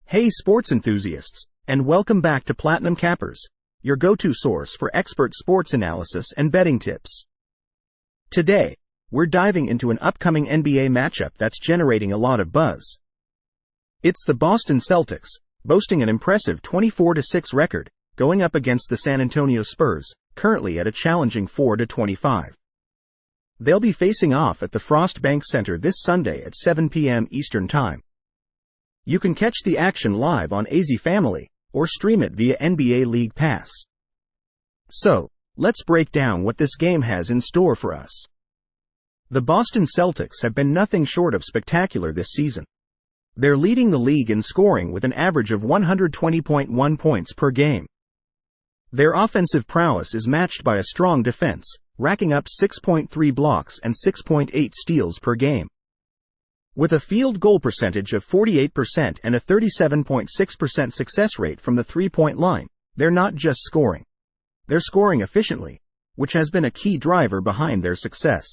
Hey sports enthusiasts, and welcome back to Platinum Cappers, your go-to source for expert sports analysis and betting tips. Today, we're diving into an upcoming NBA matchup that's generating a lot of buzz. It's the Boston Celtics, boasting an impressive 24-6 record, going up against the San Antonio Spurs, currently at a challenging 4-25. They'll be facing off at the Frost Bank Center this Sunday at 7 p.m. Eastern Time. You can catch the action live on AZ Family, or stream it via NBA League Pass. So, let's break down what this game has in store for us. The Boston Celtics have been nothing short of spectacular this season. They're leading the league in scoring with an average of 120.1 points per game. Their offensive prowess is matched by a strong defense, racking up 6.3 blocks and 6.8 steals per game. With a field goal percentage of 48% and a 37.6% success rate from the three-point line, they're not just scoring. They're scoring efficiently, which has been a key driver behind their success.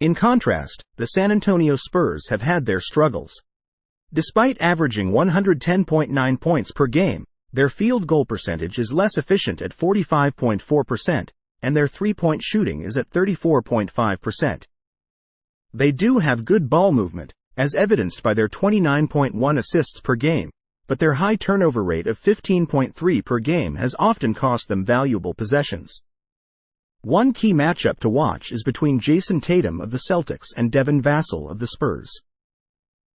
In contrast, the San Antonio Spurs have had their struggles. Despite averaging 110.9 points per game, their field goal percentage is less efficient at 45.4%, and their three-point shooting is at 34.5%. They do have good ball movement, as evidenced by their 29.1 assists per game, but their high turnover rate of 15.3 per game has often cost them valuable possessions. One key matchup to watch is between Jason Tatum of the Celtics and Devin Vassell of the Spurs.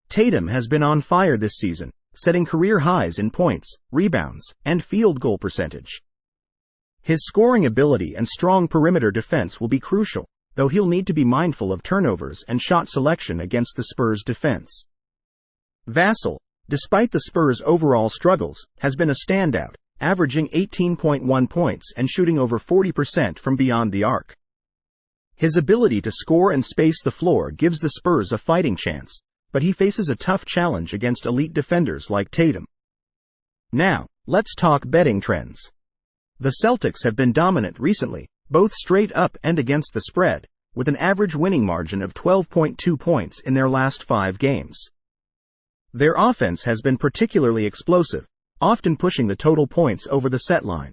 Tatum has been on fire this season, setting career highs in points, rebounds, and field goal percentage. His scoring ability and strong perimeter defense will be crucial, though he'll need to be mindful of turnovers and shot selection against the Spurs' defense. Vassell, despite the Spurs' overall struggles, has been a standout, averaging 18.1 points and shooting over 40% from beyond the arc. His ability to score and space the floor gives the Spurs a fighting chance, but he faces a tough challenge against elite defenders like Tatum. Now, let's talk betting trends. The Celtics have been dominant recently, both straight up and against the spread, with an average winning margin of 12.2 points in their last 5 games. Their offense has been particularly explosive, often pushing the total points over the set line.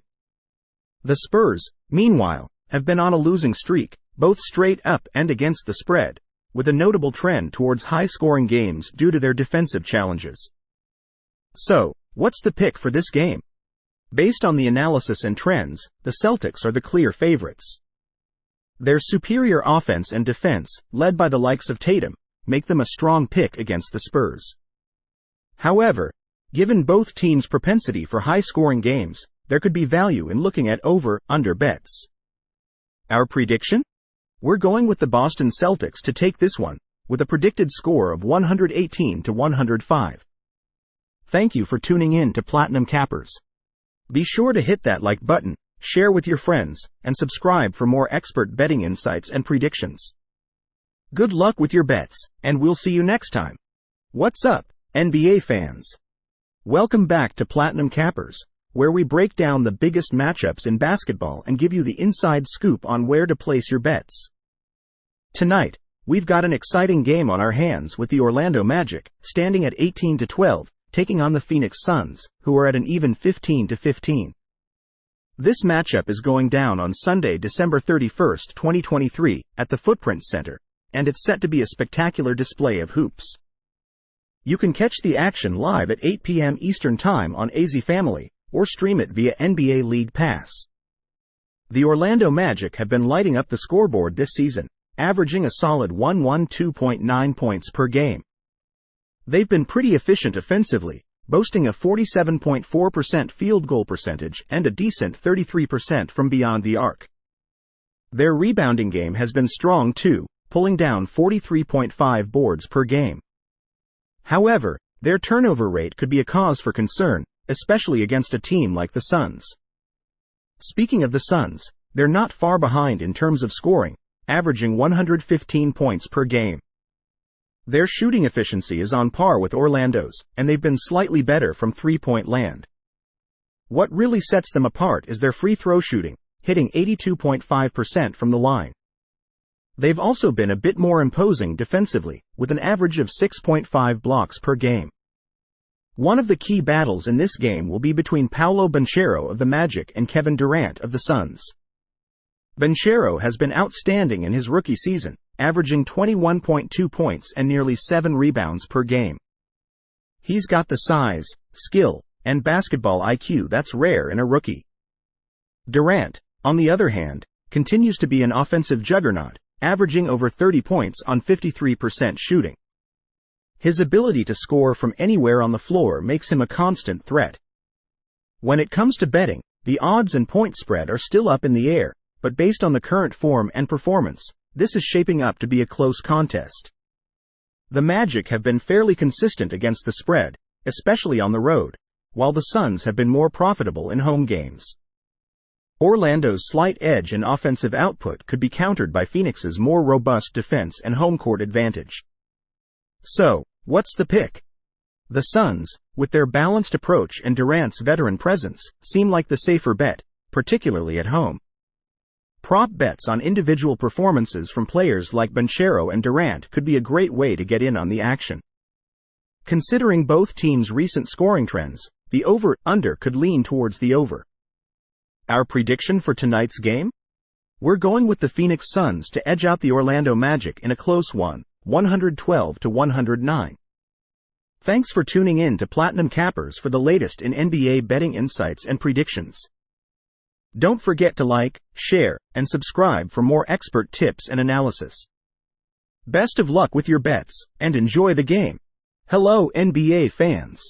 The Spurs, meanwhile, have been on a losing streak, both straight up and against the spread, with a notable trend towards high-scoring games due to their defensive challenges. So, what's the pick for this game? Based on the analysis and trends, the Celtics are the clear favorites. Their superior offense and defense, led by the likes of Tatum, make them a strong pick against the Spurs. However, given both teams' propensity for high-scoring games, there could be value in looking at over-under bets. Our prediction? We're going with the Boston Celtics to take this one, with a predicted score of 118-105. Thank you for tuning in to Platinum Cappers. Be sure to hit that like button, share with your friends, and subscribe for more expert betting insights and predictions. Good luck with your bets, and we'll see you next time. What's up, NBA fans? Welcome back to Platinum Cappers, where we break down the biggest matchups in basketball and give you the inside scoop on where to place your bets. Tonight, we've got an exciting game on our hands with the Orlando Magic, standing at 18-12, taking on the Phoenix Suns, who are at an even 15-15. This matchup is going down on Sunday, December 31, 2023, at the Footprint Center, and it's set to be a spectacular display of hoops. You can catch the action live at 8 p.m. Eastern Time on AZ Family, or stream it via NBA League Pass. The Orlando Magic have been lighting up the scoreboard this season, averaging a solid 112.9 points per game. They've been pretty efficient offensively, boasting a 47.4% field goal percentage and a decent 33% from beyond the arc. Their rebounding game has been strong too, pulling down 43.5 boards per game. However, their turnover rate could be a cause for concern, especially against a team like the Suns. Speaking of the Suns, they're not far behind in terms of scoring, averaging 115 points per game. Their shooting efficiency is on par with Orlando's, and they've been slightly better from three-point land. What really sets them apart is their free throw shooting, hitting 82.5% from the line. They've also been a bit more imposing defensively, with an average of 6.5 blocks per game. One of the key battles in this game will be between Paolo Banchero of the Magic and Kevin Durant of the Suns. Banchero has been outstanding in his rookie season, averaging 21.2 points and nearly 7 rebounds per game. He's got the size, skill, and basketball IQ that's rare in a rookie. Durant, on the other hand, continues to be an offensive juggernaut, averaging over 30 points on 53% shooting. His ability to score from anywhere on the floor makes him a constant threat. When it comes to betting, the odds and point spread are still up in the air, but based on the current form and performance, this is shaping up to be a close contest. The Magic have been fairly consistent against the spread, especially on the road, while the Suns have been more profitable in home games. Orlando's slight edge in offensive output could be countered by Phoenix's more robust defense and home court advantage. So, what's the pick? The Suns, with their balanced approach and Durant's veteran presence, seem like the safer bet, particularly at home. Prop bets on individual performances from players like Banchero and Durant could be a great way to get in on the action. Considering both teams' recent scoring trends, the over-under could lean towards the over. Our prediction for tonight's game? We're going with the Phoenix Suns to edge out the Orlando Magic in a close one, 112-109. Thanks for tuning in to Platinum Cappers for the latest in NBA betting insights and predictions. Don't forget to like, share, and subscribe for more expert tips and analysis. Best of luck with your bets, and enjoy the game. Hello NBA fans.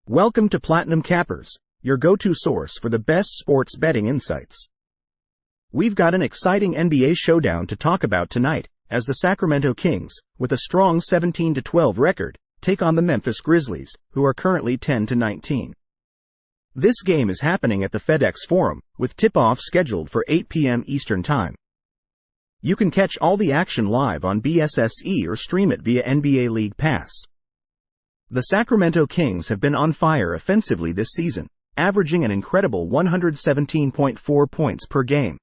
Welcome to Platinum Cappers, your go-to source for the best sports betting insights. We've got an exciting NBA showdown to talk about tonight, as the Sacramento Kings, with a strong 17-12 record, take on the Memphis Grizzlies, who are currently 10-19. This game is happening at the FedEx Forum, with tip-off scheduled for 8 p.m. Eastern Time. You can catch all the action live on BSSE or stream it via NBA League Pass. The Sacramento Kings have been on fire offensively this season, averaging an incredible 117.4 points per game.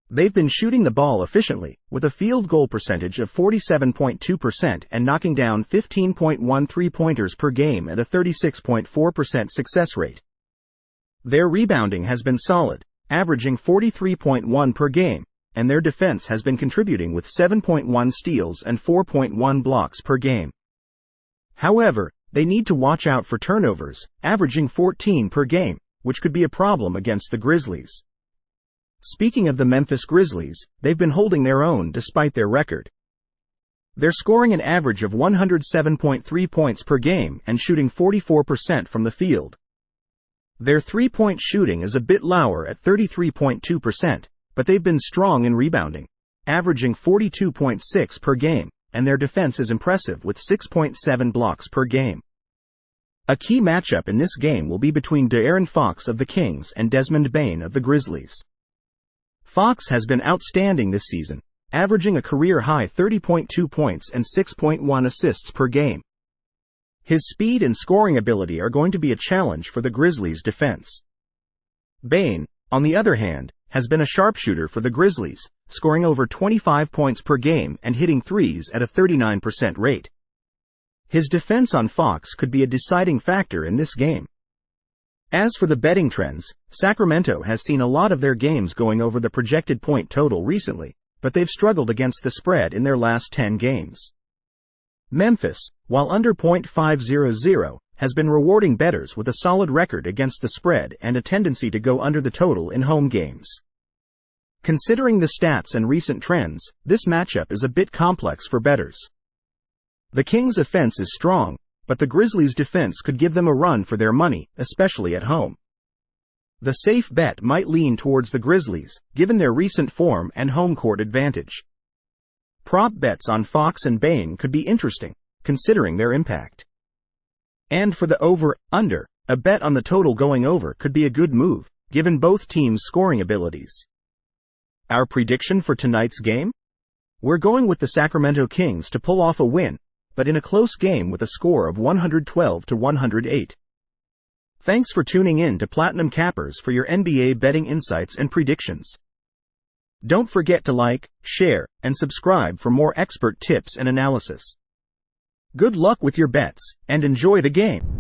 They've been shooting the ball efficiently, with a field goal percentage of 47.2% and knocking down 15.1 three-pointers per game at a 36.4% success rate. Their rebounding has been solid, averaging 43.1 per game, and their defense has been contributing with 7.1 steals and 4.1 blocks per game. However, they need to watch out for turnovers, averaging 14 per game, which could be a problem against the Grizzlies. Speaking of the Memphis Grizzlies, they've been holding their own despite their record. They're scoring an average of 107.3 points per game and shooting 44% from the field. Their three-point shooting is a bit lower at 33.2%, but they've been strong in rebounding, averaging 42.6 per game, and their defense is impressive with 6.7 blocks per game. A key matchup in this game will be between De'Aaron Fox of the Kings and Desmond Bane of the Grizzlies. Fox has been outstanding this season, averaging a career-high 30.2 points and 6.1 assists per game. His speed and scoring ability are going to be a challenge for the Grizzlies' defense. Bane, on the other hand, has been a sharpshooter for the Grizzlies, scoring over 25 points per game and hitting threes at a 39% rate. His defense on Fox could be a deciding factor in this game. As for the betting trends, Sacramento has seen a lot of their games going over the projected point total recently, but they've struggled against the spread in their last 10 games. Memphis, while under .500, has been rewarding bettors with a solid record against the spread and a tendency to go under the total in home games. Considering the stats and recent trends, this matchup is a bit complex for bettors. The Kings' offense is strong, but the Grizzlies' defense could give them a run for their money, especially at home. The safe bet might lean towards the Grizzlies, given their recent form and home court advantage. Prop bets on Fox and Bane could be interesting, considering their impact. And for the over-under, a bet on the total going over could be a good move, given both teams' scoring abilities. Our prediction for tonight's game? We're going with the Sacramento Kings to pull off a win, but in a close game with a score of 112-108. Thanks for tuning in to Platinum Cappers for your NBA betting insights and predictions. Don't forget to like, share, and subscribe for more expert tips and analysis. Good luck with your bets, and enjoy the game.